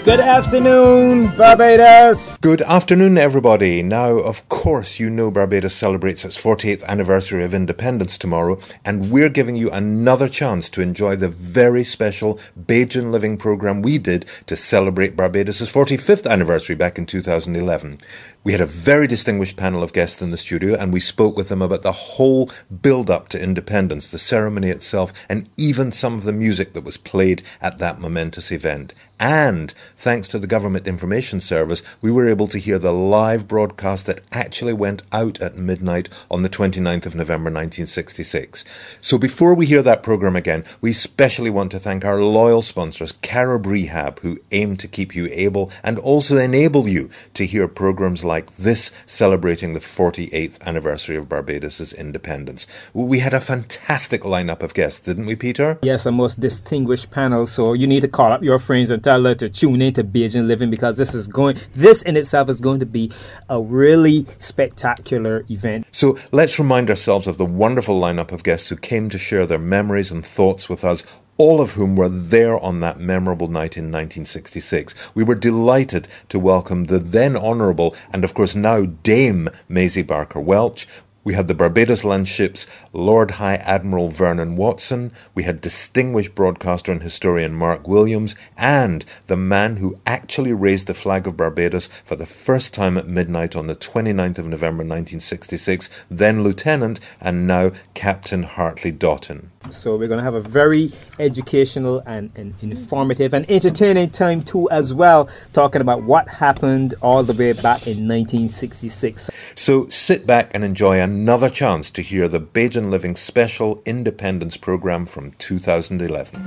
Good afternoon, Barbados. Good afternoon, everybody. Now, of course, you know Barbados celebrates its 48th anniversary of independence tomorrow, and we're giving you another chance to enjoy the very special Bajan Living programme we did to celebrate Barbados' 45th anniversary back in 2011. We had a very distinguished panel of guests in the studio, and we spoke with them about the whole build-up to independence, the ceremony itself, and even some of the music that was played at that momentous event. And thanks to the Government Information Service, we were able to hear the live broadcast that actually went out at midnight on the 29th of November 1966. So before we hear that programme again, we especially want to thank our loyal sponsors, Carib Rehab, who aim to keep you able and also enable you to hear programmes like this celebrating the 48th anniversary of Barbados' independence. We had a fantastic lineup of guests, didn't we, Peter? Yes, a most distinguished panel, so you need to call up your friends and tell her to tune in to Bajan Living, because this in itself is going to be a really spectacular event. So let's remind ourselves of the wonderful lineup of guests who came to share their memories and thoughts with us, all of whom were there on that memorable night in 1966. We were delighted to welcome the then Honourable and of course now Dame Maizie Barker-Welch. We had the Barbados Land Ship's Lord High Admiral Vernon Watson. We had distinguished broadcaster and historian Mark Williams, and the man who actually raised the flag of Barbados for the first time at midnight on the 29th of November 1966, then Lieutenant and now Captain Hartley Dottin. So we're going to have a very educational and informative and entertaining time too as well, talking about what happened all the way back in 1966. So sit back and enjoy another chance to hear the Bajan Living Special Independence programme from 2011.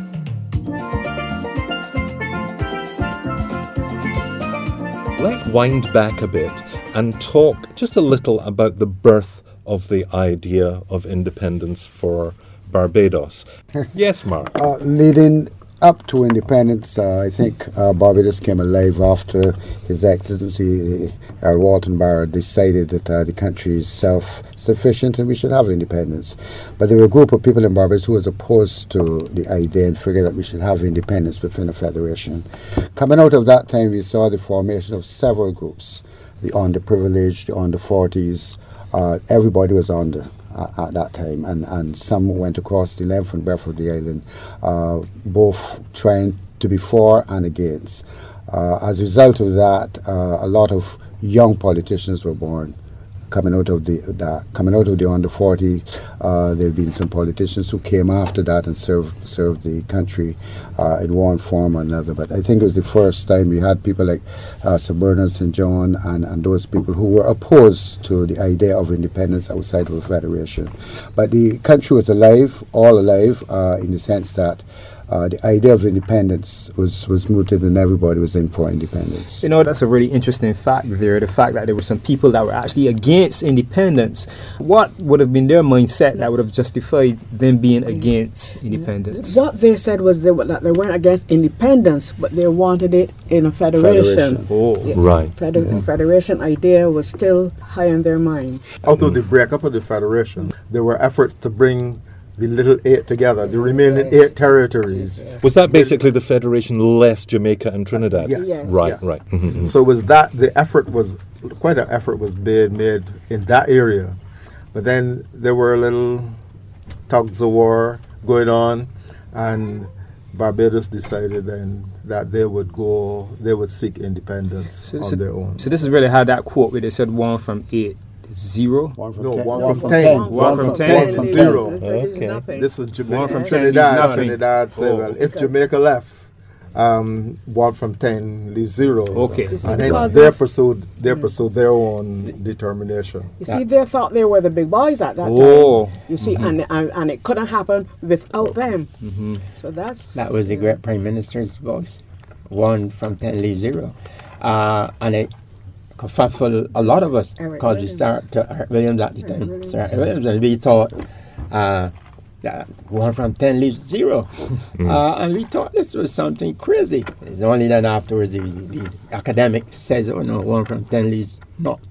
Let's wind back a bit and talk just a little about the birth of the idea of independence for Barbados. Yes, Mark. Leading up to independence, I think Barbados came alive after His Excellency Walton Barrow decided that the country is self-sufficient and we should have independence. But there were a group of people in Barbados who was opposed to the idea and figured that we should have independence within a federation. Coming out of that time, we saw the formation of several groups, the underprivileged, the under-40s, everybody was under at that time, and some went across the length and breadth of the island, both trying to be for and against. As a result of that, a lot of young politicians were born. Coming out of the under 40, there have been some politicians who came after that and served the country in one form or another. But I think it was the first time we had people like Sir Bernard St. John and those people who were opposed to the idea of independence outside of a federation. But the country was alive, all alive, in the sense that the idea of independence was mooted and everybody was in for independence. You know, that's a really interesting fact there, the fact that there were some people that were actually against independence. What would have been their mindset that would have justified them being against independence? What they said was that they weren't against independence, but they wanted it in a federation. Oh, right. Federation idea was still high in their minds. Although the breakup of the federation, there were efforts to bring the little 8 together, the remaining 8 territories. Was that basically the federation less Jamaica and Trinidad? Yes. Right, yes. right. Mm-hmm. So was that the effort was quite an effort was made in that area, but then there were little tugs of war going on, and Barbados decided then that they would seek independence on their own. So this is really how that quote where they said 1 from 8. 0? 1 from No, 10. 1 from 10. 1 from 10. 1 from 0. Okay. This was Jamaica. 1 from 10 Trinidad. leaves Trinidad said, well, if Jamaica left, 1 from 10 leaves 0. Okay. And hence they pursued their own determination. You see, they thought they were the big boys at that time. You see, and it couldn't happen without them. So that was the great Prime Minister's voice. 1 from 10 leaves 0. And it for a lot of us, because we started to Art Williams at the time, Sir Art Williams, and we thought that 1 from 10 leaves 0. And we thought this was something crazy. It's only then afterwards the academic says, oh no, 1 from 10 leaves not.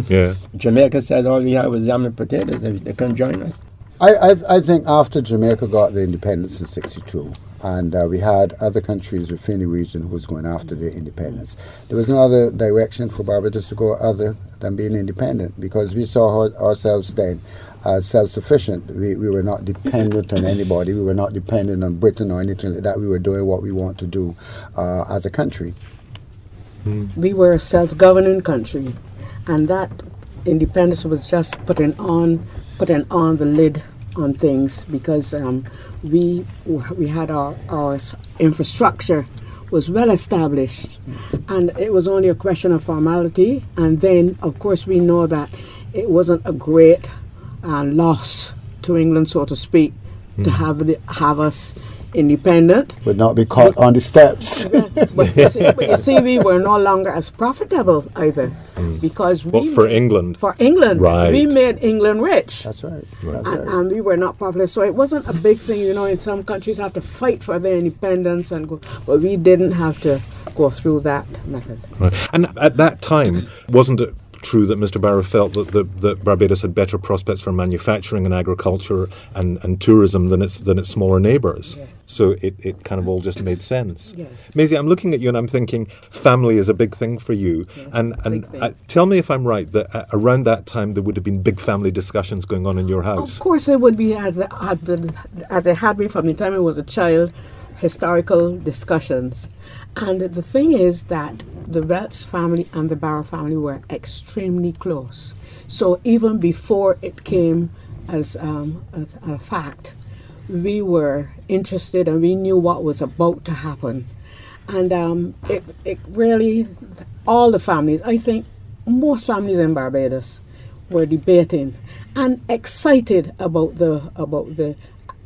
Yeah. Jamaica said all we had was yam and potatoes and they couldn't join us. I think after Jamaica got the independence in 62, And we had other countries within the region who was going after their independence. There was no other direction for Barbados to go other than being independent, because we saw ourselves then as self-sufficient. We were not dependent on anybody. We were not dependent on Britain or anything like that. We were doing what we want to do as a country. We were a self-governing country, and that independence was just putting on the lid on things, because we had our infrastructure was well established, and it was only a question of formality. And then, of course, we know that it wasn't a great loss to England, so to speak, to have us independent. Would not be caught on the steps. But you see, we were no longer as profitable either, because for England, right. We made England rich. That's right. And we were not profitable, so it wasn't a big thing. In some countries have to fight for their independence and go, but we didn't have to go through that method. Right. And at that time, wasn't it true that Mr. Barrow felt that Barbados had better prospects for manufacturing and agriculture and tourism than its smaller neighbours? Yes. So it kind of all just made sense. Yes. Maizie, I'm looking at you and I'm thinking family is a big thing for you. Yes, and tell me if I'm right, that around that time there would have been big family discussions going on in your house. Of course it would be, as it had been from the time I was a child, historical discussions. And the thing is that the Welch family and the Barrow family were extremely close. So even before it came as a fact, we were interested and we knew what was about to happen. And it really, all the families, I think most families in Barbados were debating and excited about the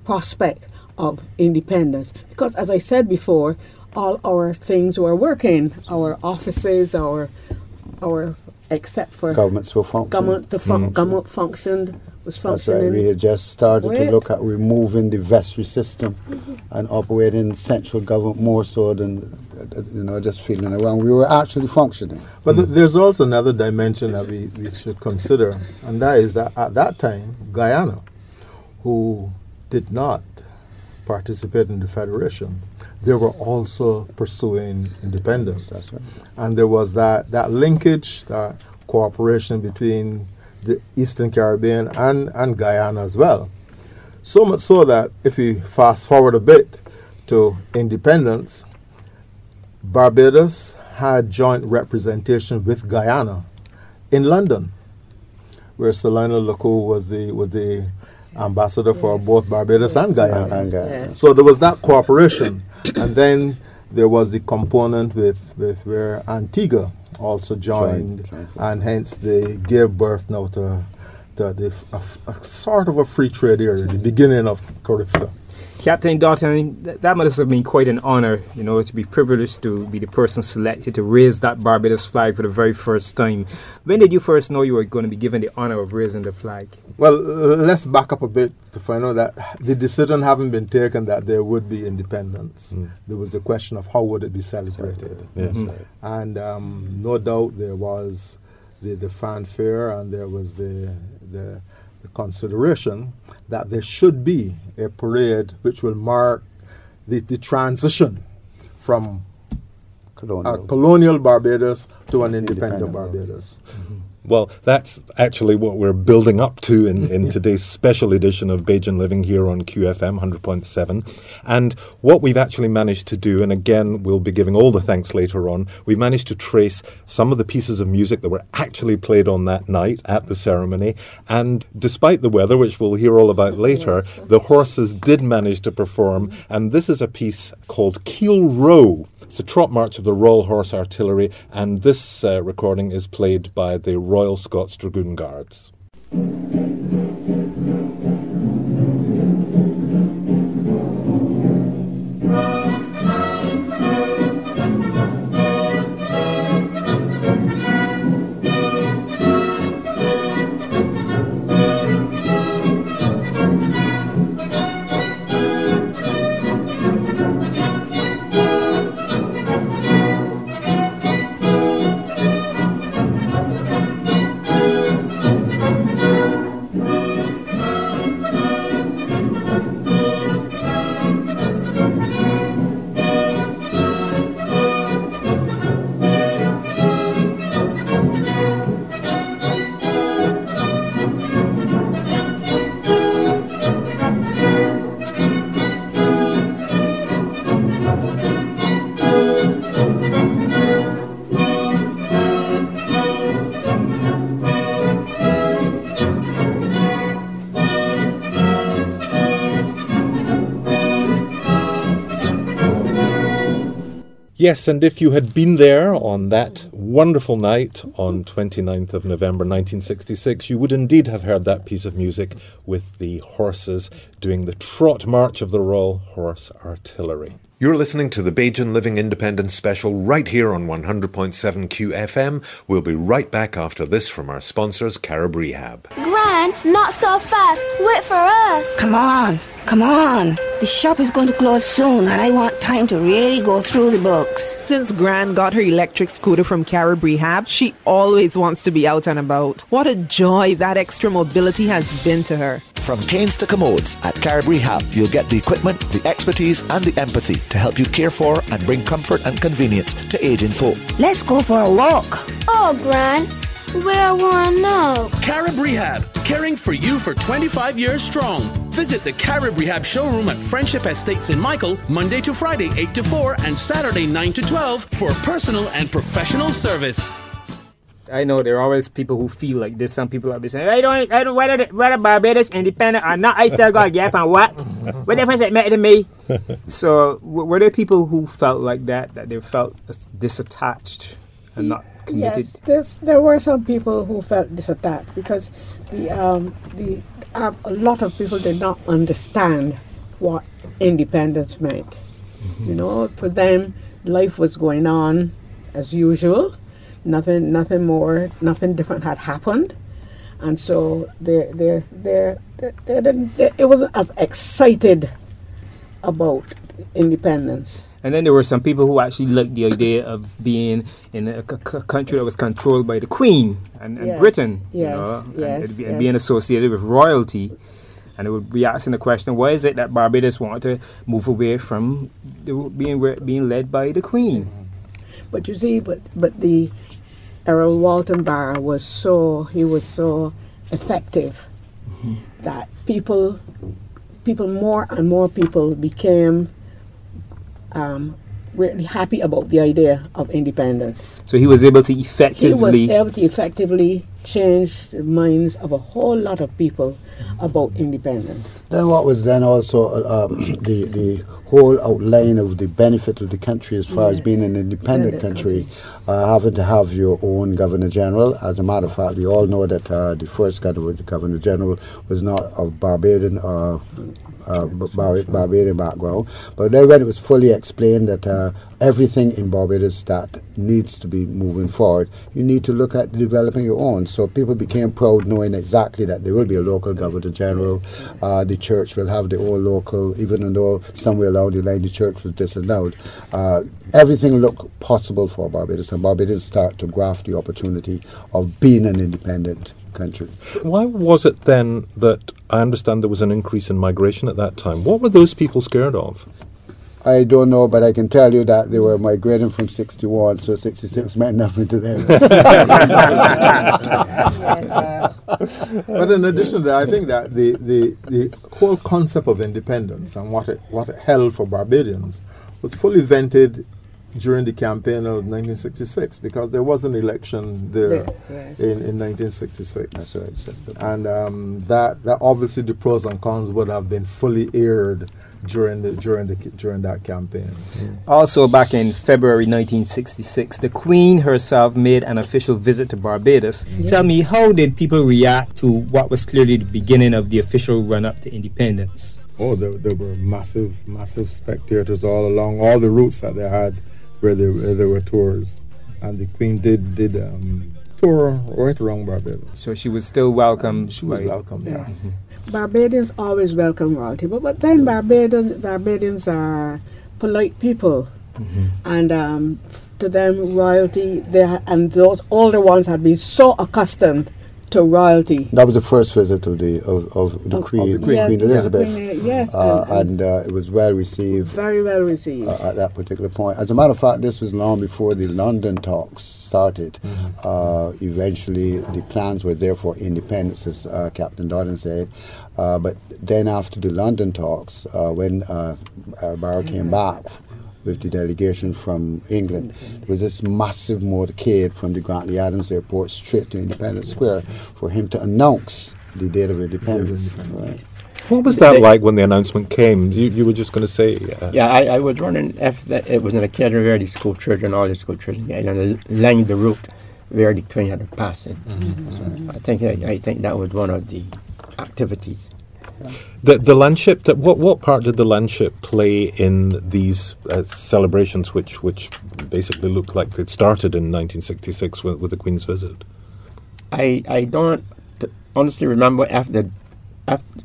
prospect of independence. Because as I said before, all our things were working, our offices, our except for governments were functioning. Government functioned, was functioning. That's right. We had just started to look at removing the vestry system and operating central government more so than just feeling around. We were actually functioning. But there's also another dimension that we should consider, and that is that at that time, Guyana, who did not participate in the Federation, they were also pursuing independence. That's right. And there was that linkage, that cooperation between the Eastern Caribbean and Guyana as well. So much so that if we fast forward a bit to independence, Barbados had joint representation with Guyana in London, where Sir Lionel Lecoux was the ambassador for both Barbados and Guyana. Yes. So there was that cooperation. And then there was the component with where Antigua also joined, and hence they gave birth now to a sort of a free trade area, the beginning of Caribbean. Captain Dottin, that must have been quite an honor, to be privileged to be the person selected to raise that Barbados flag for the very first time. When did you first know you were going to be given the honor of raising the flag? Well, let's back up a bit to find out that the decision having been taken that there would be independence. There was the question of how would it be celebrated. Yes. And no doubt there was the fanfare, and there was the consideration that there should be a parade which will mark the transition from colonial Barbados to an independent Barbados. Well, that's actually what we're building up to in today's special edition of Bajan Living here on QFM 100.7. And what we've actually managed to do, and again, we'll be giving all the thanks later on, we've managed to trace some of the pieces of music that were actually played on that night at the ceremony. And despite the weather, which we'll hear all about later, the horses did manage to perform. And this is a piece called Keel Row. It's the trot march of the Royal Horse Artillery, and this recording is played by the Royal Scots Dragoon Guards. Yes, and if you had been there on that wonderful night on 29th of November 1966, you would indeed have heard that piece of music with the horses doing the trot march of the Royal Horse Artillery. You're listening to the Bajan Living Independence Special right here on 100.7 QFM. We'll be right back after this from our sponsors, Carib Rehab. Gran, not so fast. Wait for us. Come on. The shop is going to close soon and I want time to really go through the books. Since Gran got her electric scooter from Carib Rehab, she always wants to be out and about. What a joy that extra mobility has been to her. From canes to commodes, at Carib Rehab, you'll get the equipment, the expertise and the empathy to help you care for and bring comfort and convenience to aging folk. Let's go for a walk. Oh, Gran, where I want to know. Carib Rehab, caring for you for 25 years strong. Visit the Carib Rehab showroom at Friendship Estates in Michael, Monday to Friday 8 to 4 and Saturday 9 to 12 for personal and professional service. I know there are always people who feel like this. Some people are saying, I don't whether Barbados independent or not, I still got to get up and work. What difference it made to me? So were there people who felt like that they felt disattached and not committed? Yes, there were some people who felt disattached because a lot of people did not understand what independence meant. Mm-hmm. You know, for them, life was going on as usual. Nothing more, nothing different had happened, and so it wasn't as excited about independence. And then there were some people who actually liked the idea of being in a country that was controlled by the Queen and Britain, and being associated with royalty. And it would be asking the question, why is it that Barbados wanted to move away from being led by the Queen? But you see, but the Admiral Walton Barr was so effective that people more and more people became really happy about the idea of independence. So he was able to effectively change the minds of a whole lot of people about independence. Then what was then also the whole outline of the benefit of the country as far as being an independent country, having to have your own Governor General. As a matter of fact, we all know that the first Governor General was not of Barbadian background, but then when it was fully explained that everything in Barbados that needs to be moving forward, you need to look at developing your own. So people became proud knowing exactly that there will be a local Governor General. The church will have their own local, even though somewhere along the line the church was disallowed. Everything looked possible for Barbados, and Barbados started to grasp the opportunity of being an independent country. Why was it then that I understand there was an increase in migration at that time? What were those people scared of? I don't know, but I can tell you that they were migrating from 61, so 66 meant nothing to them. But in addition to that, I think that the whole concept of independence and what it held for Barbadians was fully vented during the campaign of 1966, because there was an election there in 1966. That's right. And that obviously the pros and cons would have been fully aired during that campaign. Also, back in February 1966, the Queen herself made an official visit to Barbados. Yes. Tell me, how did people react to what was clearly the beginning of the official run-up to independence? Oh, there were massive spectators all along all the routes that they had where there were tours, and the Queen did tour right around Barbados. So she was still welcome. She was welcome, yes. Mm-hmm. Barbadians always welcome royalty, but then Barbadians are polite people, and to them royalty, and those older ones had been so accustomed to royalty. That was the first visit of the Queen, Queen Elizabeth. And it was well received. Very well received. At that particular point. As a matter of fact, this was long before the London talks started. Eventually, the plans were there for independence, as Captain Dottin said. But then after the London talks, when Barrow came back with the delegation from England, there was this massive motorcade from the Grantley Adams Airport straight to Independence Square for him to announce the date of independence. Right. What was that like when the announcement came? You were just going to say... I was wondering if it was an occasion where the school children, all the school children, along the route where the train had passed. So I think that was one of the activities. The landship. What part did the landship play in these celebrations, which basically looked like they'd started in 1966 with the Queen's visit? I don't honestly remember if the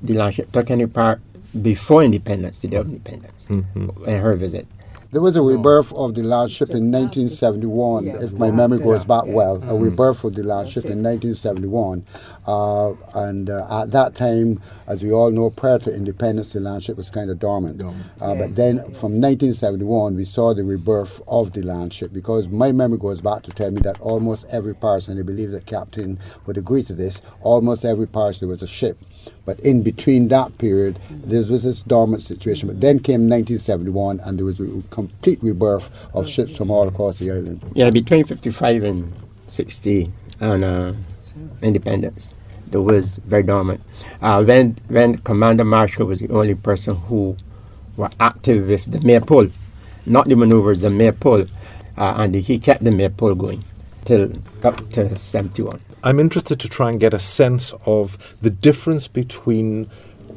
landship took any part before independence, the day of independence, in her visit. There was a rebirth of the landship in 1971, if my memory goes back well. A rebirth of the landship in 1971. And at that time, as we all know, prior to independence, the landship was kind of dormant. But then from 1971, we saw the rebirth of the landship, because my memory goes back to tell me that almost every parish, and I believe the captain would agree to this, almost every parish there was a ship. But in between that period, there was this dormant situation. But then came 1971, and there was a complete rebirth of ships from all across the island. Yeah, between 55 and 60 and independence, there was very dormant. When Commander Marshall was the only person who were active with the maypole, not the maneuvers, the maypole, and he kept the maypole going till up to 71. I'm interested to try and get a sense of the difference between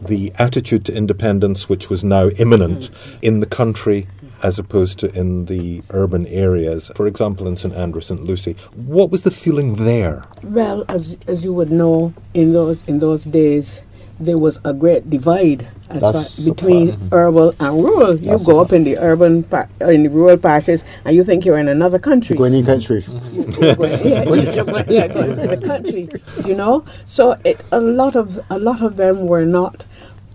the attitude to independence, which was now imminent, in the country as opposed to in the urban areas. For example, in St Andrew, St Lucie. What was the feeling there? Well, as you would know, in those days, there was a great divide between urban and rural. You go up in the urban, in the rural parishes, and you think you're in another country. Go in the country. Go into the country. You know, so a lot of them were not,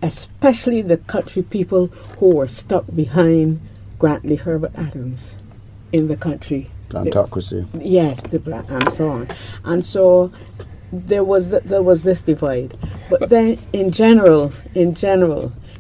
especially the country people who were stuck behind Grantley Herbert Adams in the country. Plantocracy. Yes, and so on, and so. There was this divide, but then in general,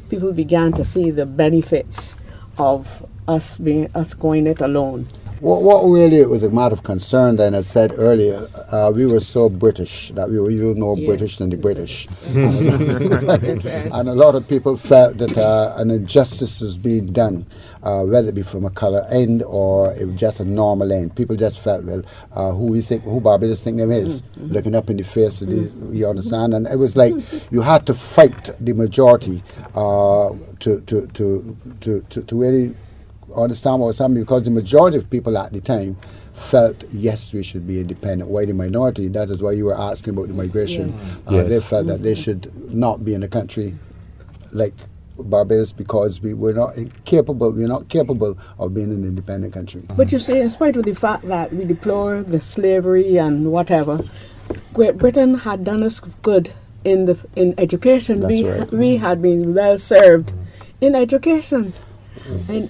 people began to see the benefits of us going it alone. What really was a matter of concern then, as said earlier, we were so British that we were even more British than the British. And a lot of people felt that an injustice was being done, whether it be from a colour end or it was just a normal end. People just felt, well, who Barbados think them is, looking up in the face of these, you understand? And it was like you had to fight the majority to really understand what was happening, because the majority of people at the time felt, yes, we should be independent. Why the minority? That is why you were asking about the migration. They felt that they should not be in a country like Barbados because we're not capable of being an independent country. But you see, in spite of the fact that we deplore the slavery and whatever, Great Britain had done us good in education. We had been well served in education. And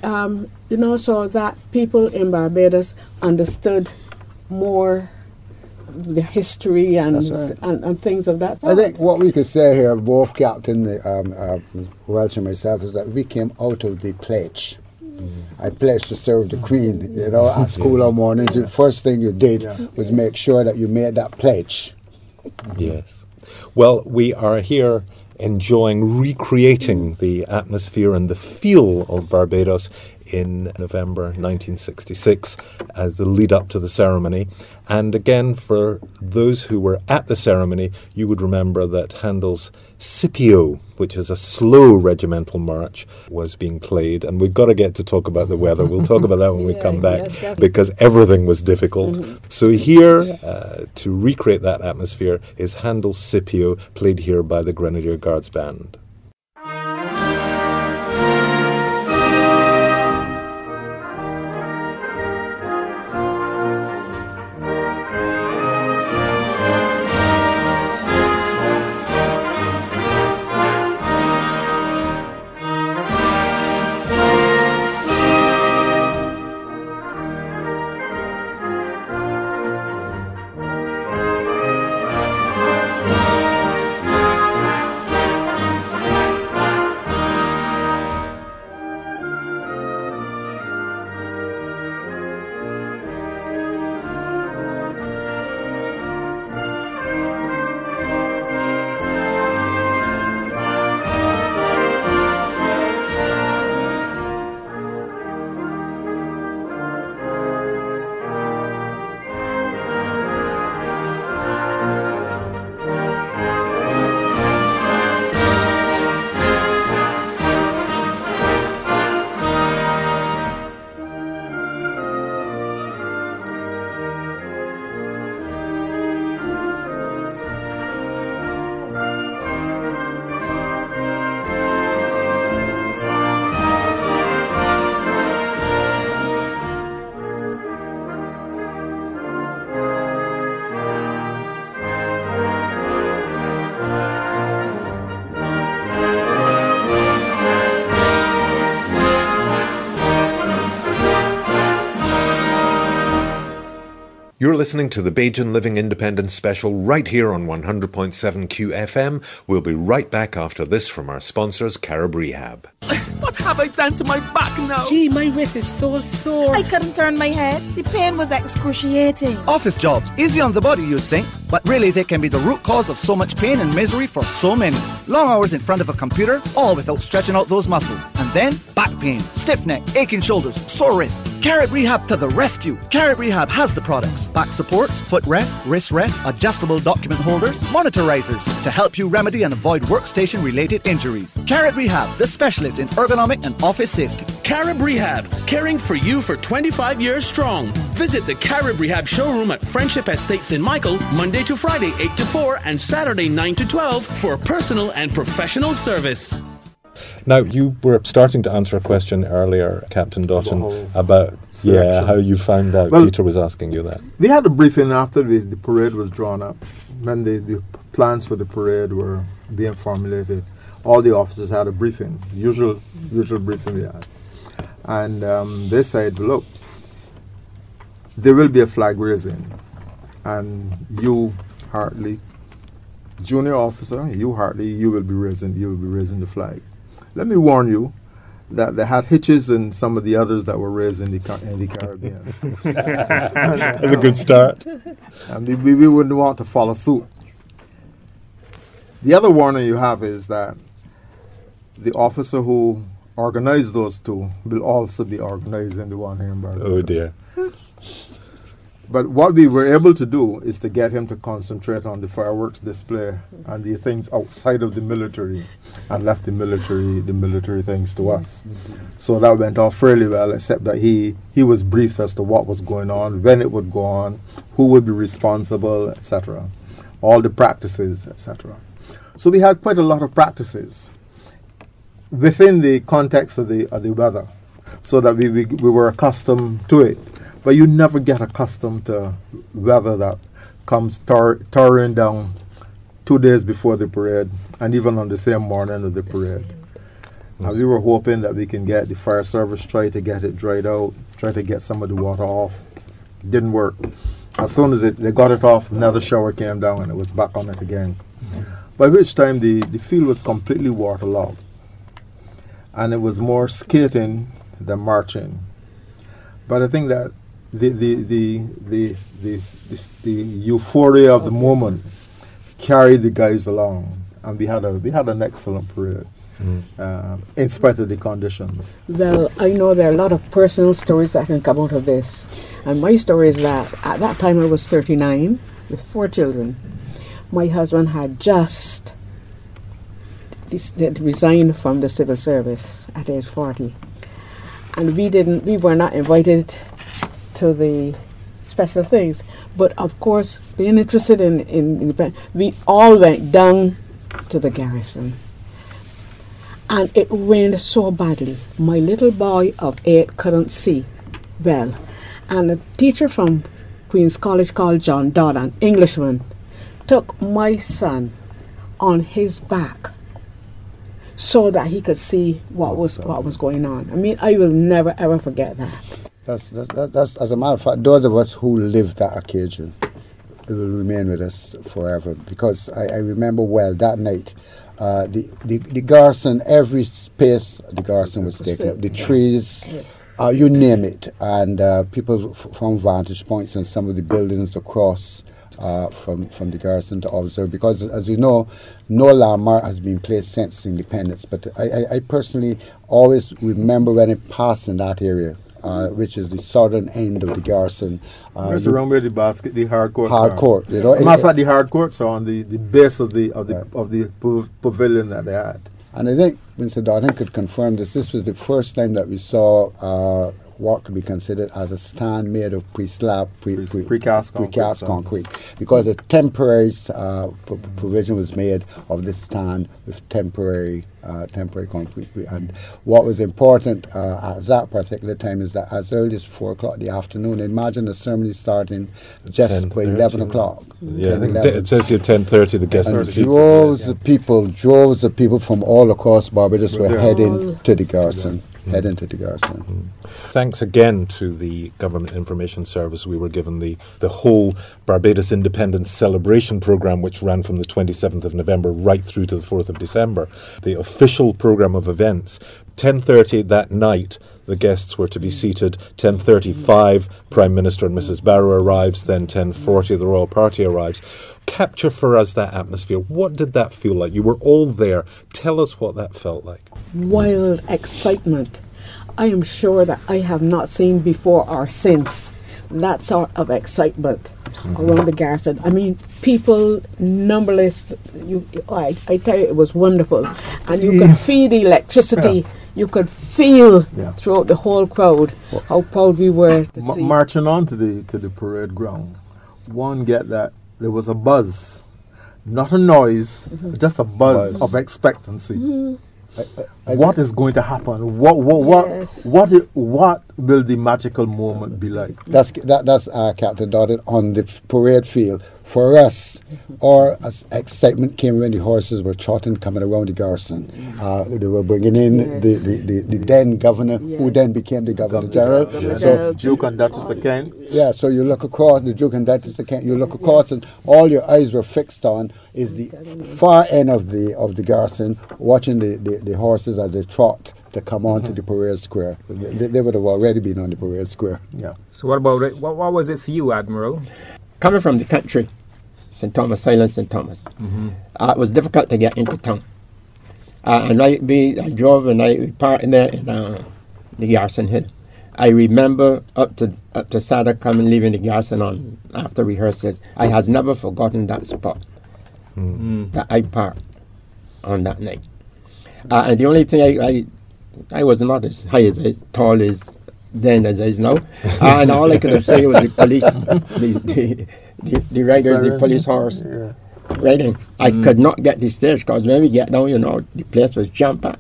so that people in Barbados understood more the history and things of that sort. I think what we could say here, both Captain Welch and myself, is that we came out of the pledge. I pledged to serve the Queen. At school on mornings, the first thing you did was make sure that you made that pledge. Yes. Well, we are here recreating the atmosphere and the feel of Barbados in November 1966 as the lead up to the ceremony. And again, for those who were at the ceremony, you would remember that Handel's Scipio, which is a slow regimental march, was being played. And we've got to get to talk about the weather. We'll talk about that when we come back, because everything was difficult. So here, to recreate that atmosphere, is Handel's Scipio, played here by the Grenadier Guards Band. You're listening to the Bajan Living Independence Special right here on 100.7 QFM. We'll be right back after this from our sponsors, Carib Rehab. What have I done to my back now? Gee, my wrist is so sore. I couldn't turn my head. The pain was excruciating. Office jobs, easy on the body you'd think, but really they can be the root cause of so much pain and misery for so many. Long hours in front of a computer, all without stretching out those muscles. And then, back pain, stiff neck, aching shoulders, sore wrists. Carib Rehab to the rescue. Carib Rehab has the products: back supports, foot rests, wrist rests, adjustable document holders, monitorizers to help you remedy and avoid workstation related injuries. Carib Rehab, the specialist in ergonomic and office safety. Carib Rehab, caring for you for 25 years strong. Visit the Carib Rehab showroom at Friendship Estates in Michael, Monday to Friday 8 to 4 and Saturday 9 to 12 for personal and professional service. Now, you were starting to answer a question earlier, Captain Dottin, about how you found out. Well, Peter was asking you that. We had a briefing after the parade was drawn up. When the plans for the parade were being formulated, all the officers had a briefing, usual briefing we had. And they said, look, there will be a flag raising. And you, Hartley, junior officer, you, Hartley, you will be raising the flag. Let me warn you that they had hitches in some of the others that were raised in the Caribbean. That's a good start. And we wouldn't want to follow suit. The other warning you have is that the officer who organized those two will also be organizing the one here in Barbados. Oh dear. But what we were able to do is to get him to concentrate on the fireworks display and the things outside of the military, and left the military things to us. So that went off fairly well, except that he was briefed as to what was going on, when it would go on, who would be responsible, etc. All the practices, etc. So we had quite a lot of practices within the context of the weather, so that we were accustomed to it. But you never get accustomed to weather that comes towering down 2 days before the parade, and even on the same morning of the parade. And we were hoping that we can get the fire service, try to get it dried out, try to get some of the water off. Didn't work. As soon as they got it off, another shower came down and it was back on it again. By which time the field was completely waterlogged. And it was more skating than marching. But I think that the euphoria of the moment carried the guys along, and we had an excellent parade in spite of the conditions. Well, I know there are a lot of personal stories that can come out of this, and my story is that at that time I was 39 with 4 children. My husband had just resigned from the civil service at age 40, and we were not invited to the special things. But of course, being interested in we all went down to the garrison. And it rained so badly. My little boy of 8 couldn't see well. And a teacher from Queen's College called John Dottin, Englishman, took my son on his back so that he could see what was going on. I mean, I will never ever forget that. That's as a matter of fact, those of us who lived that occasion, it will remain with us forever, because I remember well that night, the garrison, every space the garrison was taken up, the trees, you name it, and people from vantage points and some of the buildings across from the garrison to observe, because as you know, no landmark has been placed since independence, but I personally always remember when it passed in that area. Which is the southern end of the garrison. That's around where the hard courts are. Hard court, you know. Matter of fact, the hard courts are on the base of the pavilion that they had. And I think Mr. Dottin could confirm this. This was the first time that we saw what could be considered as a stand made of precast concrete, because a temporary provision was made of this stand with temporary concrete. And what was important at that particular time is that as early as 4 o'clock in the afternoon, imagine the ceremony starting just by 11 o'clock. Yeah, it says here 10:30. The guest droves of people from all across Barbados were heading to the garrison. head into the garrison. Thanks again to the Government Information Service. We were given the whole Barbados Independence Celebration Programme, which ran from the 27th of November right through to the 4th of December. The official programme of events, 10:30 that night, the guests were to be seated. 10:35, Prime Minister and Mrs. Barrow arrives. Then 10:40, the Royal Party arrives. Capture for us that atmosphere. What did that feel like? You were all there. Tell us what that felt like. Wild excitement. I am sure that I have not seen before or since that sort of excitement around the garrison. I mean, people, numberless. I tell you, it was wonderful. And you could feel the electricity. Yeah. You could feel throughout the whole crowd how proud we were to see. Marching on to the parade ground, one get that there was a buzz, not a noise, just a buzz of expectancy. What is going to happen? What will the magical moment be like? That's Captain Dottin on the parade field. For us, our excitement came when the horses were trotting, coming around the garrison. They were bringing in the then governor, who then became the Governor General. So Duke and Duchess of Kent. Yeah, so you look across, the Duke and Duchess of Kent, you look across and all your eyes were fixed on is the far end of the garrison, watching the horses as they trot to come on to the parade square. They would have already been on the parade square. Yeah. So what about it? What was it for you, Admiral? Coming from the country, St. Thomas Island, St. Thomas, it was difficult to get into town. And I drove and I parked in there in the Garrison Hill. I remember up to Saturday coming, leaving the garrison on after rehearsals. I has never forgotten that spot that I parked on that night. And the only thing I was not as high as tall as then as I is now, and all I could have said was the police, the riders, the police horse riding. I could not get the stage because when we get down, the place was jam-packed.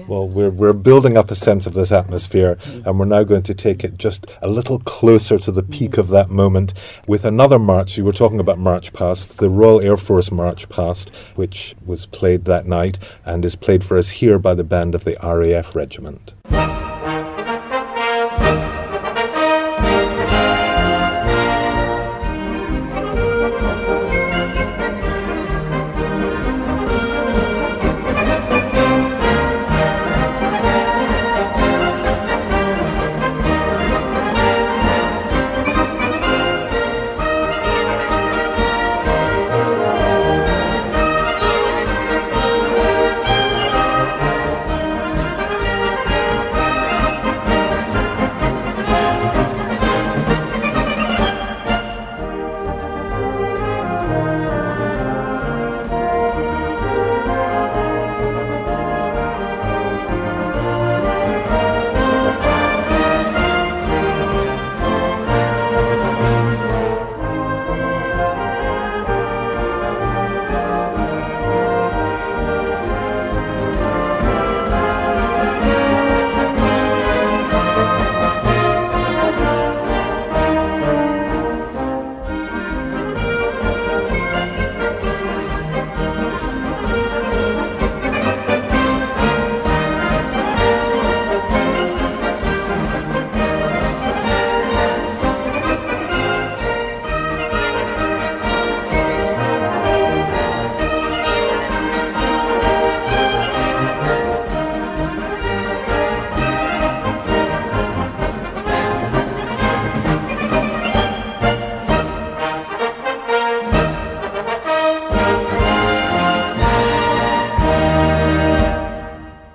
Well, we're building up a sense of this atmosphere, and we're now going to take it just a little closer to the peak of that moment with another march. You were talking about March Past, the Royal Air Force March Past, which was played that night and is played for us here by the band of the RAF Regiment.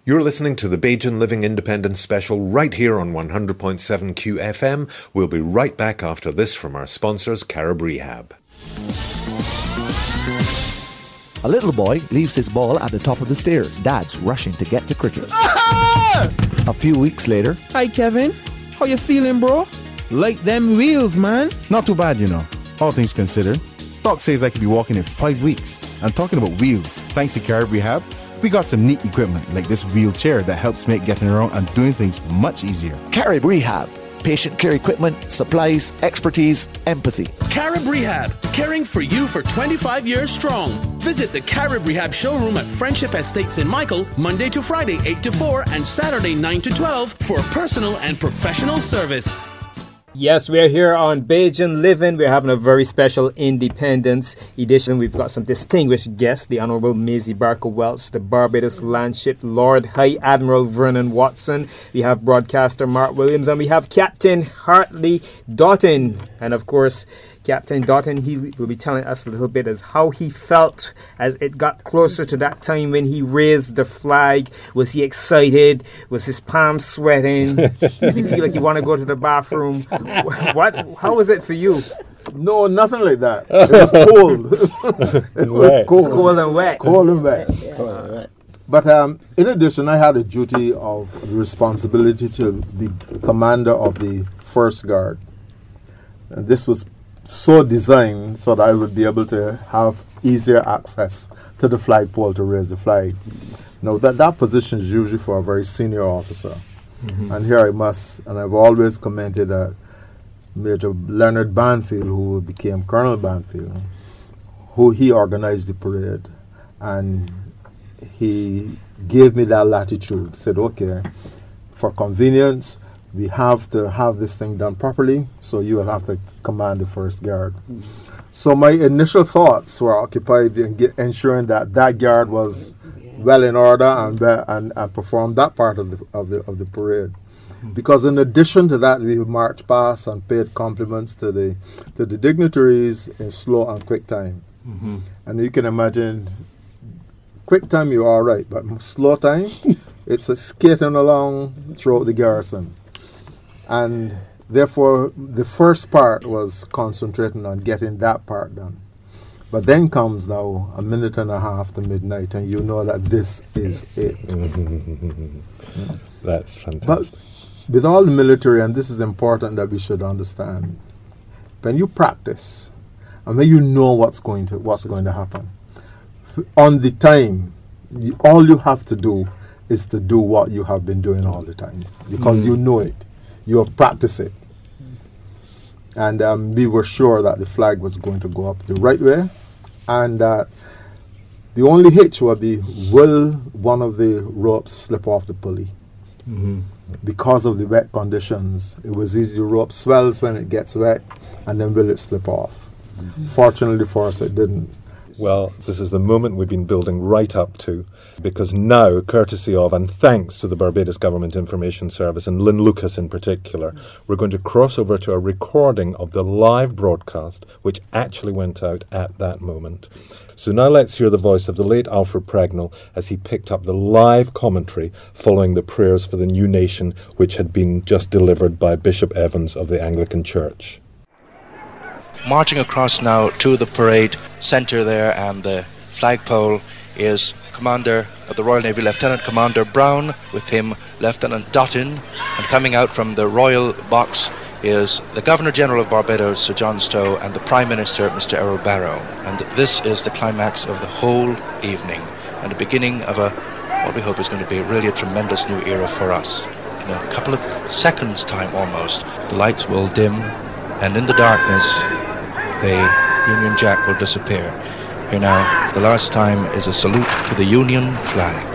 You're listening to the Bajan Living Independence Special right here on 100.7 QFM. We'll be right back after this from our sponsors, Carib Rehab. A little boy leaves his ball at the top of the stairs. Dad's rushing to get to cricket. A few weeks later... Hi, Kevin. How you feeling, bro? Like them wheels, man. Not too bad, all things considered. Doc says I could be walking in 5 weeks. I'm talking about wheels. Thanks to Carib Rehab, we got some neat equipment like this wheelchair that helps make getting around and doing things much easier. Carib Rehab. patient care equipment, supplies, expertise, empathy. Carib Rehab, caring for you for 25 years strong. Visit the Carib Rehab showroom at Friendship Estates in Michael, Monday to Friday 8 to 4 and Saturday 9 to 12 for personal and professional service. Yes, we're here on Bajan Living. We're having a very special Independence edition. We've got some distinguished guests, the Honorable Maizie Barker-Welch, the Barbados Landship Lord High Admiral Vernon Watson. We have broadcaster Mark Williams, and we have Captain Hartley Dottin. And of course, Captain Dottin, he will be telling us a little bit as how he felt as it got closer to that time when he raised the flag. Was he excited? Was his palms sweating? Did he feel like he want to go to the bathroom? How was it for you? No, nothing like that. It was cold. It was cold and wet. Cold and wet. But in addition, I had a duty of responsibility to be commander of the First Guard. And this was so designed so that I would be able to have easier access to the flagpole to raise the flag. Now, that position is usually for a very senior officer. And here I must, and I've always commented that Major Leonard Banfield, who became Colonel Banfield, who he organized the parade, and he gave me that latitude, said, okay, for convenience, we have to have this thing done properly, so you will have to command the First Guard. So my initial thoughts were occupied in ensuring that that guard was well in order and performed that part of the parade. Because in addition to that, we marched past and paid compliments to the dignitaries in slow and quick time. And you can imagine, quick time you're all right, but slow time, it's a skating along throughout the garrison. And therefore, the first part was concentrating on getting that part done. But then comes now a minute and a half to midnight, and you know that this is it. That's fantastic. But with all the military, and this is important that we should understand, when you practice, and when you know what's going to happen, on the time, all you have to do is to do what you have been doing all the time, because you know it. You have practiced it. And we were sure that the flag was going to go up the right way, and that the only hitch would be, will one of the ropes slip off the pulley? Because of the wet conditions, it was easy. The rope swells when it gets wet, and then will it slip off? Fortunately for us, it didn't. Well, this is the moment we've been building right up to, because now, courtesy of and thanks to the Barbados Government Information Service and Lynn Lucas in particular, we're going to cross over to a recording of the live broadcast which actually went out at that moment. So now let's hear the voice of the late Alfred Pregnell as he picked up the live commentary following the prayers for the new nation which had been just delivered by Bishop Evans of the Anglican Church. Marching across now to the parade centre there, and the flagpole is Commander of the Royal Navy, Lieutenant Commander Brown, with him Lieutenant Dottin, and coming out from the Royal Box is the Governor-General of Barbados, Sir John Stowe, and the Prime Minister, Mr. Errol Barrow. And this is the climax of the whole evening, and the beginning of what we hope is going to be really a tremendous new era for us. In a couple of seconds' time almost, the lights will dim, and in the darkness, the Union Jack will disappear. Here now, for the last time, is a salute to the Union flag.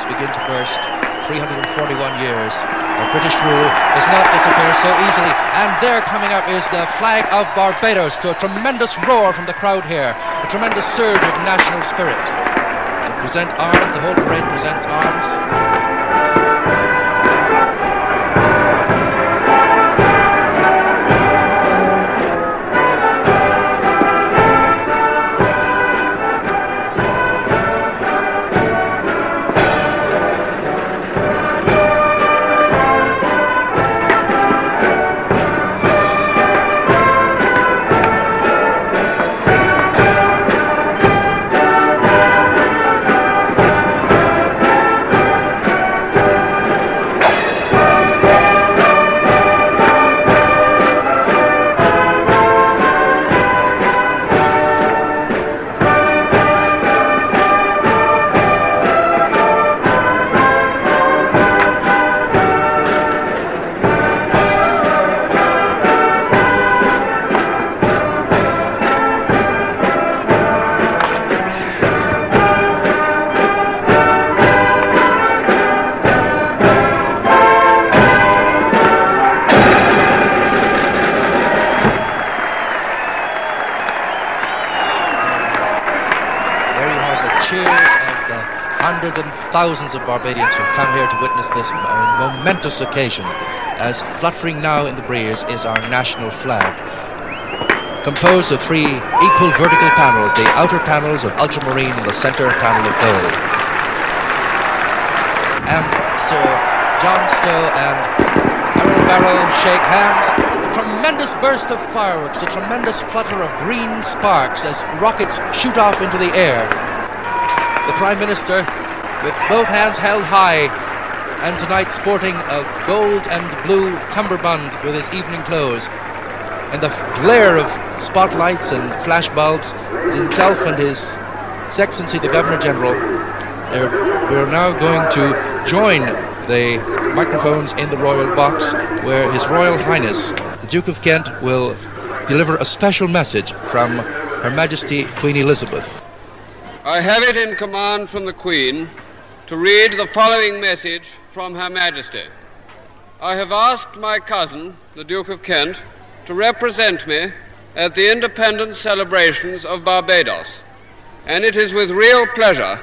Begin to burst. 341 years of British rule does not disappear so easily, and there coming up is the flag of Barbados, to a tremendous roar from the crowd here, a tremendous surge of national spirit. They present arms, the whole parade presents arms. hundreds and thousands of Barbadians who come here to witness this momentous occasion, as fluttering now in the breeze is our national flag, composed of 3 equal vertical panels, the outer panels of ultramarine and the center panel of gold. And Sir John Stow and Admiral Barrow shake hands. A tremendous burst of fireworks, a tremendous flutter of green sparks as rockets shoot off into the air. The Prime Minister, with both hands held high, and tonight sporting a gold and blue cummerbund with his evening clothes. In the glare of spotlights and flash bulbs, himself and His Excellency the Governor General, we are now going to join the microphones in the royal box, where His Royal Highness the Duke of Kent will deliver a special message from Her Majesty Queen Elizabeth. I have it in command from the Queen to read the following message from Her Majesty. I have asked my cousin, the Duke of Kent, to represent me at the independence celebrations of Barbados, and it is with real pleasure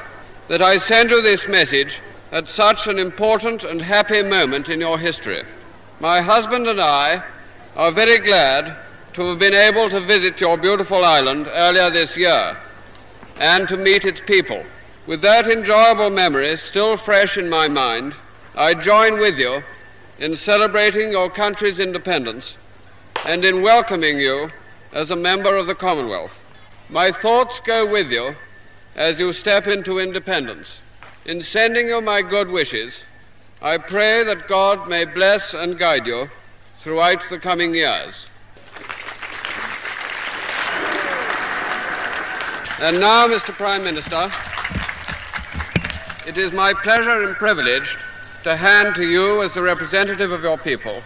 that I send you this message at such an important and happy moment in your history. My husband and I are very glad to have been able to visit your beautiful island earlier this year and to meet its people. With that enjoyable memory still fresh in my mind, I join with you in celebrating your country's independence and in welcoming you as a member of the Commonwealth. My thoughts go with you as you step into independence. In sending you my good wishes, I pray that God may bless and guide you throughout the coming years. And now, Mr. Prime Minister, it is my pleasure and privilege to hand to you, as the representative of your people,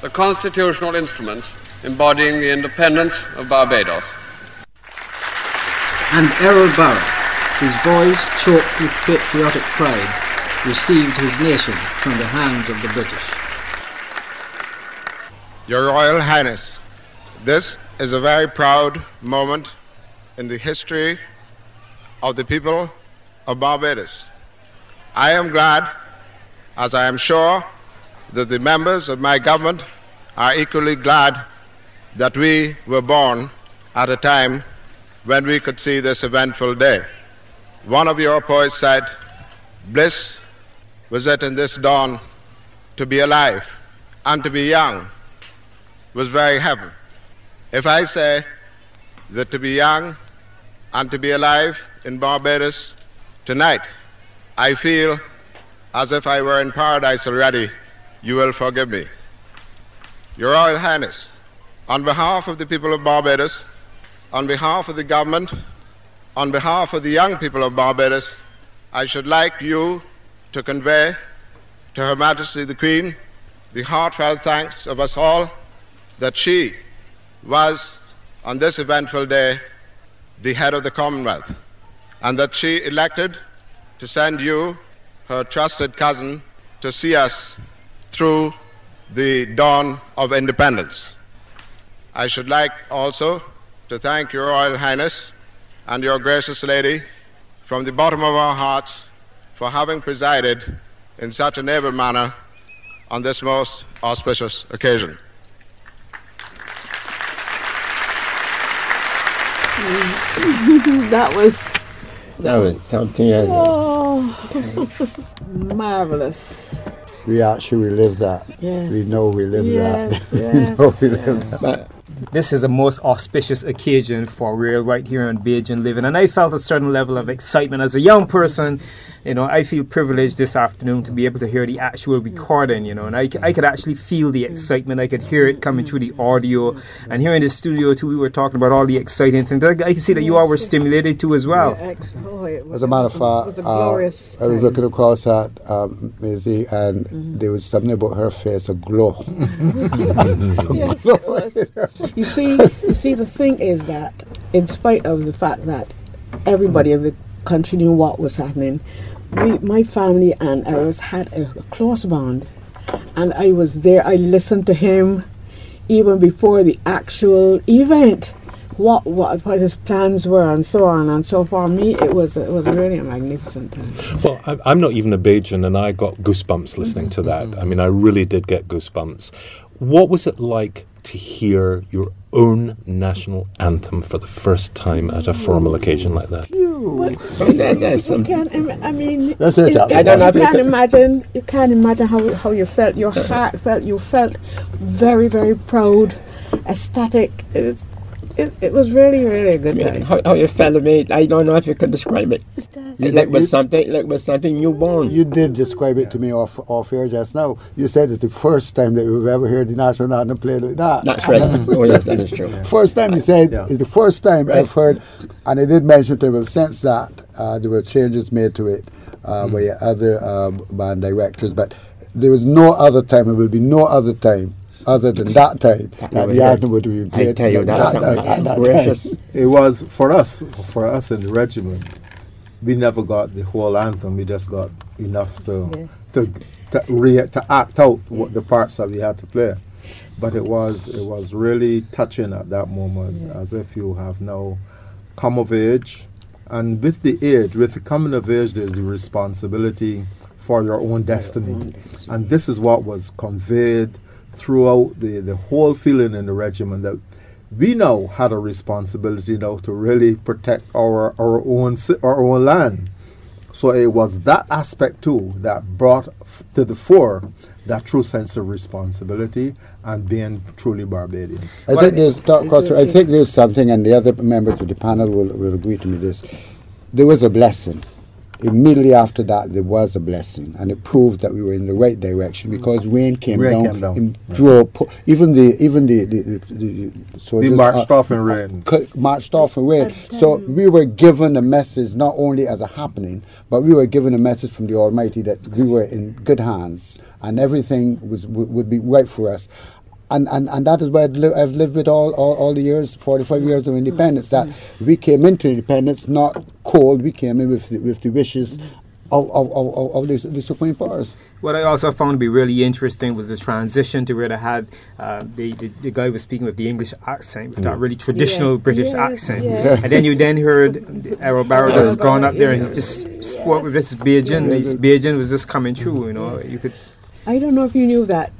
the constitutional instruments embodying the independence of Barbados. And Errol Barrow, his voice choked with patriotic pride, received his nation from the hands of the British. Your Royal Highness, this is a very proud moment in the history of the people of Barbados. I am glad, as I am sure that the members of my government are equally glad, that we were born at a time when we could see this eventful day. One of your poets said, "Bliss was it in this dawn to be alive, and to be young was very heaven." If I say that to be young and to be alive in Barbados tonight, I feel as if I were in paradise already, you will forgive me. Your Royal Highness, on behalf of the people of Barbados, on behalf of the government, on behalf of the young people of Barbados, I should like you to convey to Her Majesty the Queen the heartfelt thanks of us all that she was, on this eventful day, the head of the Commonwealth, and that she elected to send you, her trusted cousin, to see us through the dawn of independence. I should like also to thank Your Royal Highness and your gracious lady from the bottom of our hearts for having presided in such an able manner on this most auspicious occasion. That was something else. Oh, marvelous. We actually live that. Yes. We know we live Yes, that. yes, We know we yes. live that. This is the most auspicious occasion for real right here on Bajan Living, and I felt a certain level of excitement as a young person. You know, I feel privileged this afternoon to be able to hear the actual recording, you know, and I could actually feel the excitement. I could hear it coming through the audio, and here in the studio too, we were talking about all the exciting things. I can see that you all were stimulated too as well. As a matter of fact, I was looking across at Maizie, and there was something about her face, a glow. Yes, it was. You see, the thing is that, in spite of the fact that everybody in the country knew what was happening, my family and ours had a close bond, and I was there. I listened to him even before the actual event, what his plans were and so on. And so for me, it was really a magnificent time. Well, I'm not even a Bajan, and I got goosebumps listening to that. I mean, I really did get goosebumps. What was it like to hear your own national anthem for the first time at a formal occasion like that? You can't imagine how you felt. Your heart felt. You felt very, very proud, ecstatic. It was really, really a good time. How you felt, mate? I don't know if you could describe it. It was something newborn. You did describe it to me off air just now. You said it's the first time that we've ever heard the national anthem played like that. That's right. Oh yes, that is true. First time you said it's the first time I've heard, and I did mention to him since that there were changes made to it by other band directors, but there was no other time. There will be no other time other than that time that the anthem would be played. I tell you, that's precious. It was for us in the regiment. We never got the whole anthem. We just got enough to act out what the parts that we had to play. But it was really touching at that moment, as if you have now come of age, and with the coming of age, there's the responsibility for your own destiny, and this is what was conveyed throughout the whole feeling in the regiment, that we now had a responsibility now to really protect our own land. So it was that aspect too that brought to the fore that true sense of responsibility and being truly Barbadian. I think there's something, and the other members of the panel will agree to me this. There was a blessing. Immediately after that, there was a blessing, and it proved that we were in the right direction, because rain came down. And drove, even the soldiers marched off in rain. Marched off in rain. So we were given a message, not only as a happening, but we were given a message from the Almighty that we were in good hands, and everything would be right for us. And that is why I've lived with all the years, 45 years of independence, that we came into independence not cold, we came in with the wishes of the supreme powers. What I also found to be really interesting was the transition to where they had the guy was speaking with the English accent, with that really traditional British accent. And then you heard Admiral Barbados gone up there and he just spoke with this Bajan. This Bajan was just coming through, you know. You could. I don't know if you knew that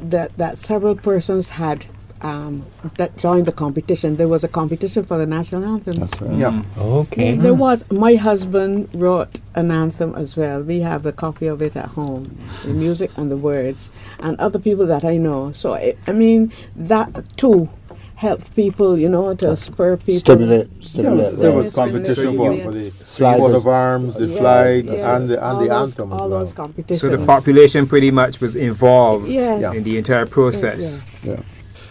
several persons had that joined the competition. There was a competition for the national anthem. That's right. Yeah. Okay. There was. My husband wrote an anthem as well. We have a copy of it at home, the music and the words, and other people that I know. So I mean that too helped people, you know, to spur people. Stimulate. There was competition for the coat of arms, the flag, and the anthem as well. Those competitions. So the population pretty much was involved Yes. in the entire process. Yeah.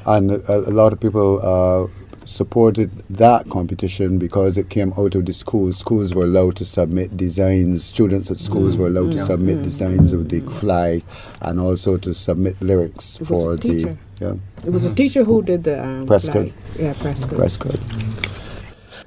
And a lot of people supported that competition because it came out of the schools. Schools were allowed to submit designs. Students at schools were allowed to submit designs of the flag, and also to submit lyrics for the. Yeah. It was a teacher who did the Prescott. Yeah, Prescott. Prescott.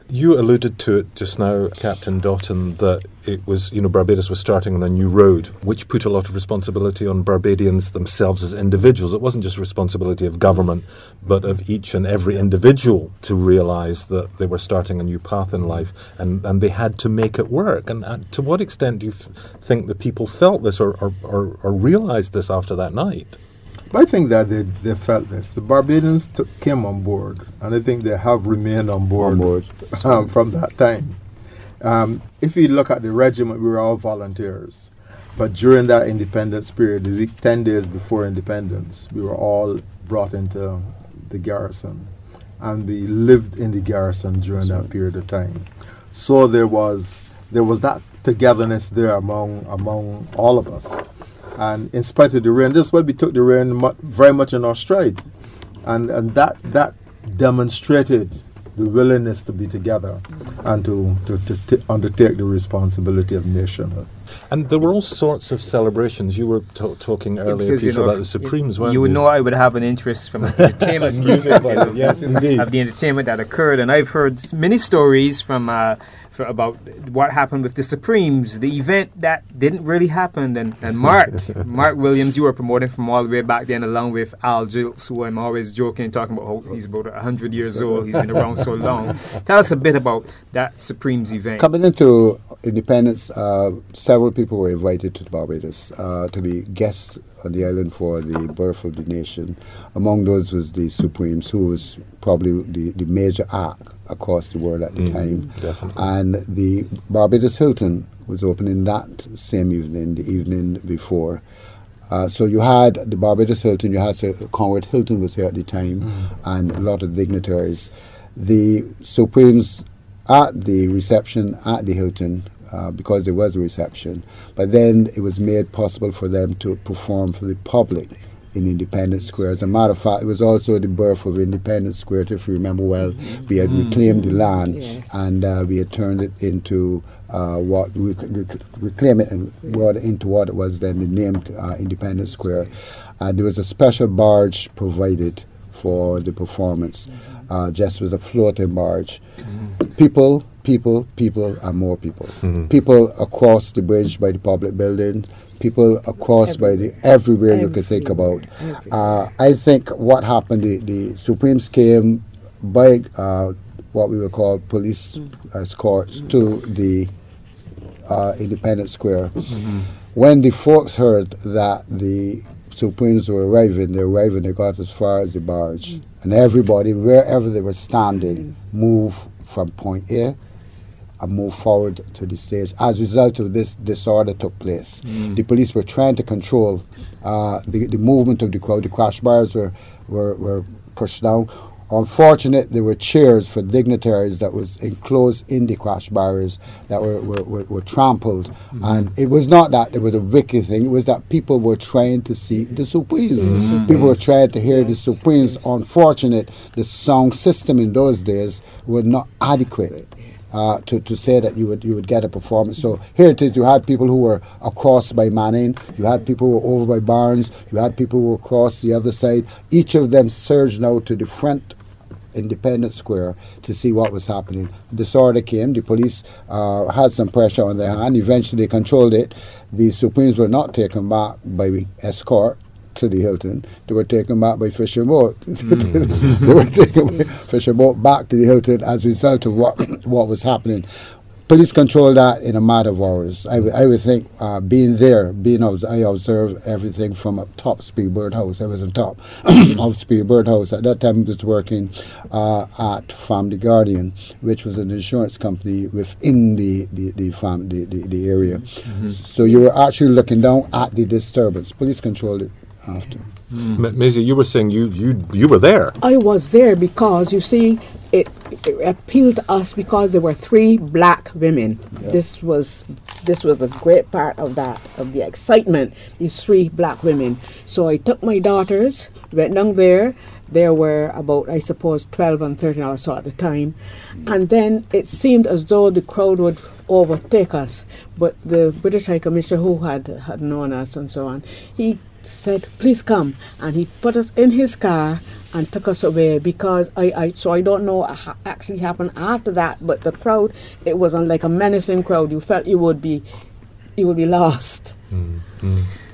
You alluded to it just now, Captain Dottin, that it was, Barbados was starting on a new road, which put a lot of responsibility on Barbadians themselves as individuals. It wasn't just responsibility of government, but of each and every individual to realise that they were starting a new path in life, and they had to make it work. And to what extent do you think the people felt this or realised this after that night? I think that they felt this. The Barbadians came on board, and I think they have remained on board. From that time. If you look at the regiment, we were all volunteers. But during that independence period, the week 10 days before independence, we were all brought into the garrison. And we lived in the garrison during that period of time. So there was that togetherness there among all of us. And in spite of the rain, that's why we took the rain very much in our stride. And that demonstrated the willingness to be together and to undertake the responsibility of nationhood. And there were all sorts of celebrations. You were talking earlier, Peter, about the Supremes, weren't you? You would know I would have an interest from entertainment yes, indeed. of the entertainment that occurred. And I've heard many stories from about what happened with the Supremes, the event that didn't really happen. And Mark Williams, you were promoting from all the way back then, along with Al Jilts, who I'm always joking, talking about how he's about 100 years old. He's been around so long. Tell us a bit about that Supremes event. Coming into independence, several people were invited to Barbados to be guests on the island for the birth of the nation. Among those was the Supremes, who was probably the major act across the world at the time. Definitely. And the Barbados Hilton was opening that same evening, the evening before. So you had the Barbados Hilton, you had Conrad Hilton was here at the time, and a lot of dignitaries. The Supremes at the reception at the Hilton, because there was a reception, but then it was made possible for them to perform for the public in Independence Square. As a matter of fact, it was also the birth of Independence Square, if you remember well. We had reclaimed the land, and we had turned it into what we could reclaim it and brought it into what it was then named Independence Square. And there was a special barge provided for the performance. Just was a floating barge. People, and more people. People across the bridge by the public buildings, people across by the everywhere you could think about. I think what happened, the Supremes came by what we would call police escorts to the Independence Square. When the folks heard that the Supremes were arriving, they got as far as the barge. And everybody, wherever they were standing, moved from point A and moved forward to the stage. As a result of this, disorder took place. The police were trying to control the movement of the crowd. The crash bars were pushed down. Unfortunately, there were chairs for dignitaries that was enclosed in the crash barriers that were trampled. And it was not that it was a wicked thing, it was that people were trying to see the Supremes. People were trying to hear the Supremes. Unfortunately, the sound system in those days was not adequate to say that you would get a performance. So here it is, you had people who were across by Manning, you had people who were over by Barnes, you had people who were across the other side. Each of them surged now to the front Independence Square to see what was happening. Disorder came, the police had some pressure on their hand, eventually they controlled it. The Supremes were not taken back by escort to the Hilton, they were taken back by fishing boat. They were taken by fishing boat back to the Hilton as a result of what was happening. Police controlled that in a matter of hours. I would think being there, I observed everything from up top Speedbird House. I was on top of Speedbird House. At that time I was working at Family Guardian, which was an insurance company within the area. So you were actually looking down at the disturbance. Police controlled it after. Maizie, you were saying you were there. I was there because, you see, it appealed to us because there were 3 black women. Yeah. This was a great part of the excitement, these 3 black women. So I took my daughters, went down there. There were about, I suppose, 12 and 13 or so at the time. And then it seemed as though the crowd would overtake us. But the British High Commissioner, who had known us and so on, he said, please come. And he put us in his car and took us away, because I don't know what actually happened after that, but the crowd, it was like a menacing crowd. You felt you would be lost.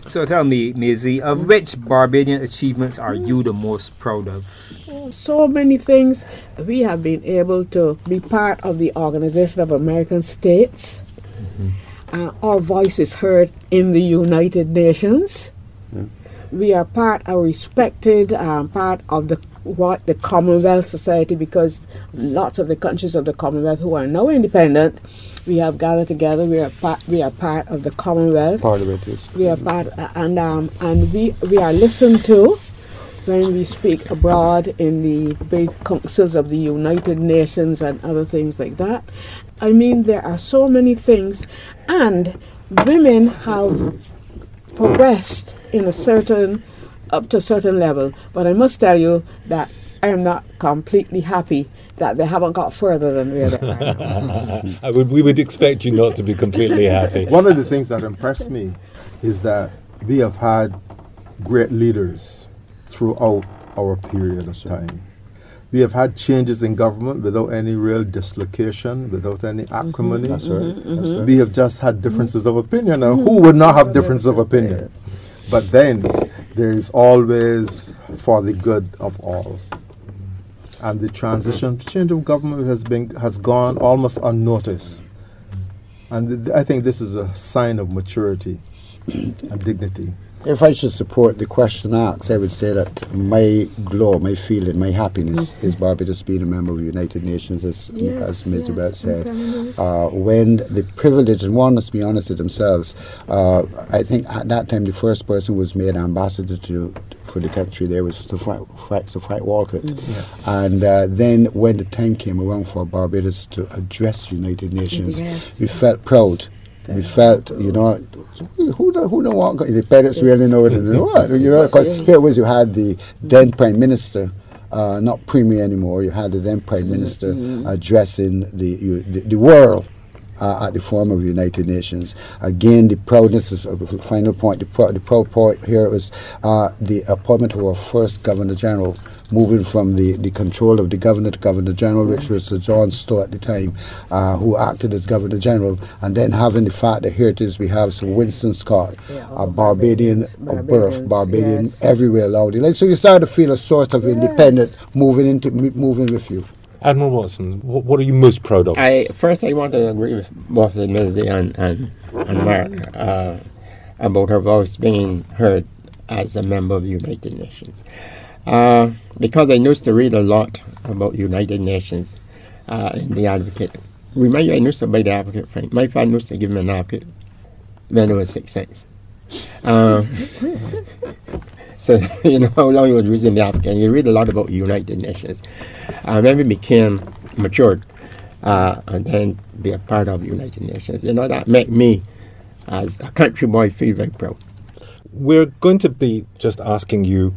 So tell me, Maizie, of which Barbadian achievements are you the most proud of? So many things. We have been able to be part of the Organization of American States. Our voice is heard in the United Nations. We are respected part of the Commonwealth Society, because lots of the countries of the Commonwealth who are now independent, we have gathered together. We are part of the Commonwealth. Part of it is. We are part, and we are listened to when we speak abroad in the big councils of the United Nations and other things like that. I mean, there are so many things, and women have progressed up to a certain level, but I must tell you that I am not completely happy that they haven't got further than where they are. We would expect you not to be completely happy. One of the things that impressed me is that we have had great leaders throughout our period of time. We have had changes in government without any real dislocation, without any acrimony. That's right. That's right. We have just had differences of opinion. Now, who would not have differences of opinion? But then there is always for the good of all. And the change of government has gone almost unnoticed. And I think this is a sign of maturity and dignity. If I should support the question asked, I would say that my glow, my feeling, my happiness is Barbados being a member of the United Nations, as Maizie Barker said. When the privilege, and one must be honest with themselves, I think at that time the first person was made ambassador for the country there was Sir Frank Walcott. And then when the time came around for Barbados to address the United Nations, we felt proud. We felt, who don't want independence really know it and what? Because here was you had the then Prime Minister, not Premier anymore. You had the then Prime Minister addressing the world at the Forum of the United Nations. Again, the proudness is the final point. The proud point here was the appointment of our first Governor General, moving from the control of the Governor to Governor General, which was Sir John Stowe at the time, who acted as Governor General, and then having the fact that here it is we have Sir Winston Scott, a Barbadian of birth, Barbadian everywhere loudly. So you start to feel a sort of independence moving with you. Admiral Watson, what are you most proud of? First, I want to agree with both Maizie and Mark about her voice being heard as a member of the United Nations. Because I used to read a lot about United Nations in The Advocate. Remember, I used to buy The Advocate, Frank. My father used to give me an Advocate when it was 6 cents. So, you know how long you was reading The Advocate, and you read a lot about United Nations. When we became matured, and then be a part of United Nations, that made me, as a country boy, feel very proud. We're going to be just asking you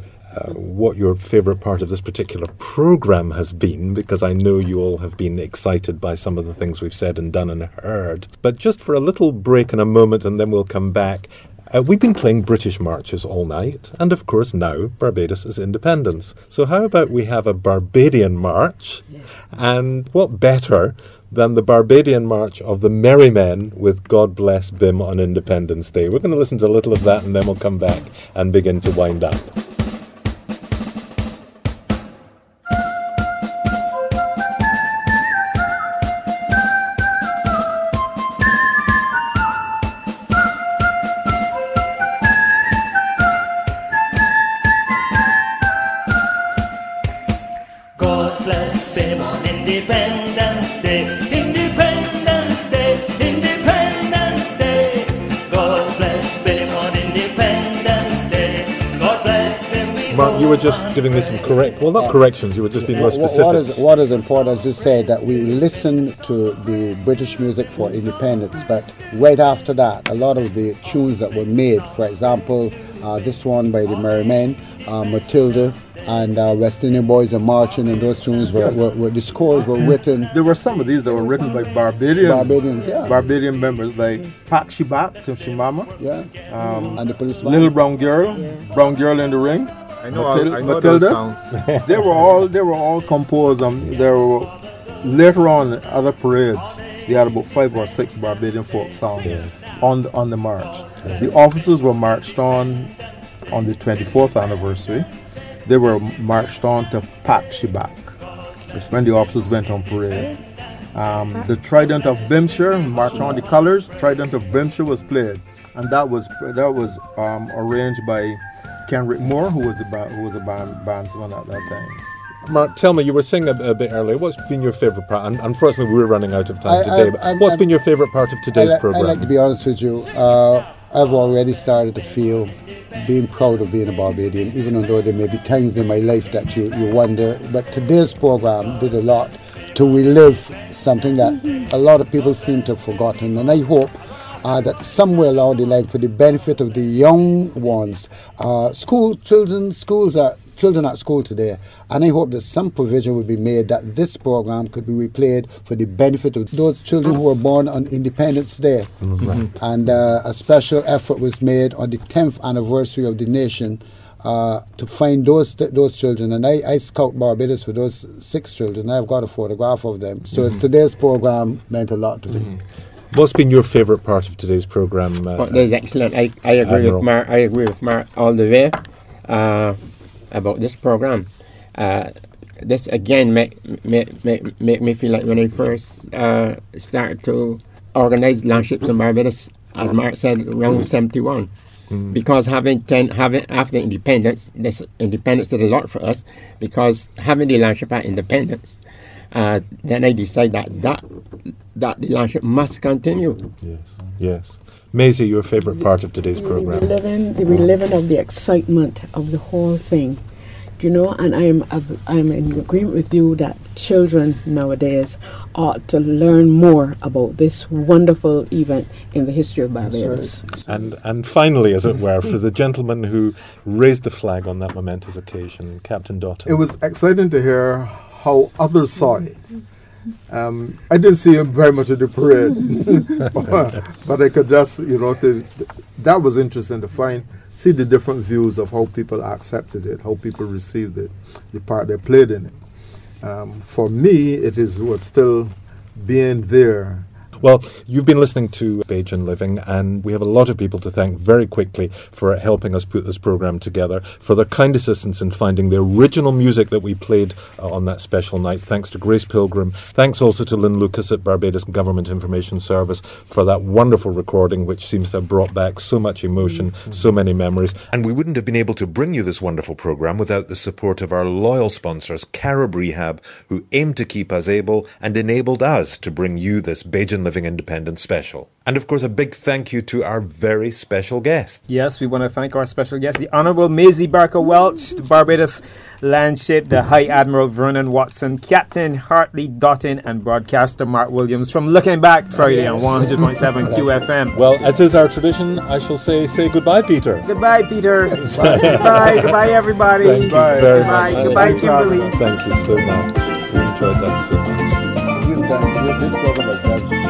what your favourite part of this particular programme has been, because I know you all have been excited by some of the things we've said and done and heard. But just for a little break in a moment, and then we'll come back. We've been playing British marches all night, and of course now Barbados' independence. So how about we have a Barbadian march, and what better than the Barbadian march of the Merry Men with God Bless Bim on Independence Day. We're going to listen to a little of that, and then we'll come back and begin to wind up. Mark, you were just giving me some corrections, you were just being more specific. What is important, as you said, that we listen to the British music for independence, but right after that, a lot of the tunes that were made, for example, this one by the Merry Men, Matilda, and West Indian Boys and Marching, and those tunes were the scores were written. There were some of these that were written by Barbadians, yeah. Barbadian members like Pak Shibak, Tim Shimama, and the Policeman, Little Brown Girl, Brown Girl in the Ring. I know Matilda. those sounds. They were all composed. There were later on other parades. We had about 5 or 6 Barbadian folk songs on the march. The officers were marched on the 24th anniversary. They were marched on to Pak Shibak when the officers went on parade. The Trident of Bimshire marched on the colours. Trident of Bimshire was played, and that was arranged by Kenrick Moore, who was a bandsman at that time. Mark, tell me, you were saying a bit earlier, what's been your favourite part? And unfortunately, we're running out of time today, but what's been your favourite part of today's programme? I'd like to be honest with you. I've already started to feel being proud of being a Barbadian, even though there may be times in my life that you wonder. But today's programme did a lot to relive something that a lot of people seem to have forgotten, and I hope that somewhere along the line, for the benefit of the young ones, children at school today, and I hope that some provision will be made that this program could be replayed for the benefit of those children who were born on Independence Day. Mm-hmm. And a special effort was made on the 10th anniversary of the nation to find those children. And I scout Barbados for those 6 children. I've got a photograph of them. So today's program meant a lot to me. What's been your favourite part of today's program? That is excellent. I agree with Mark. I agree with Mark all the way about this program. This again make me feel like when I first started to organise landships in Barbados, as Mark said, around 71. Because after independence, this independence did a lot for us. Because having the landship at independence, then I decided that the landship must continue. Yes. Maizie, your favourite part of today's program? The reliving of the excitement of the whole thing. You know, and I'm in agreement with you that children nowadays ought to learn more about this wonderful event in the history of Barbados. And finally, as it were, for the gentleman who raised the flag on that momentous occasion, Captain Dottin. It was exciting to hear how others saw it. I didn't see him very much at the parade, but I could just, that was interesting to see the different views of how people accepted it, how people received it, the part they played in it. For me, was still being there. Well, you've been listening to Bajan Living, and we have a lot of people to thank very quickly for helping us put this program together, for their kind assistance in finding the original music that we played on that special night. Thanks to Grace Pilgrim. Thanks also to Lynn Lucas at Barbados Government Information Service for that wonderful recording, which seems to have brought back so much emotion, so many memories. And we wouldn't have been able to bring you this wonderful program without the support of our loyal sponsors, Carib Rehab, who aim to keep us able and enabled us to bring you this Bajan Living Independence Special. And of course, a big thank you to our very special guest. Yes, we want to thank our special guest, the Honourable Maizie Barker-Welch, the Barbados Landship, the High Admiral Vernon Watson, Captain Hartley, Dottin, and broadcaster Mark Williams from Looking Back Friday on 100.7 QFM. Well, as is our tradition, I shall say goodbye, Peter. Goodbye, Peter. Goodbye, everybody. Thank you very much. Goodbye, Kimberly. Thank you so much. We enjoyed that so much. This program has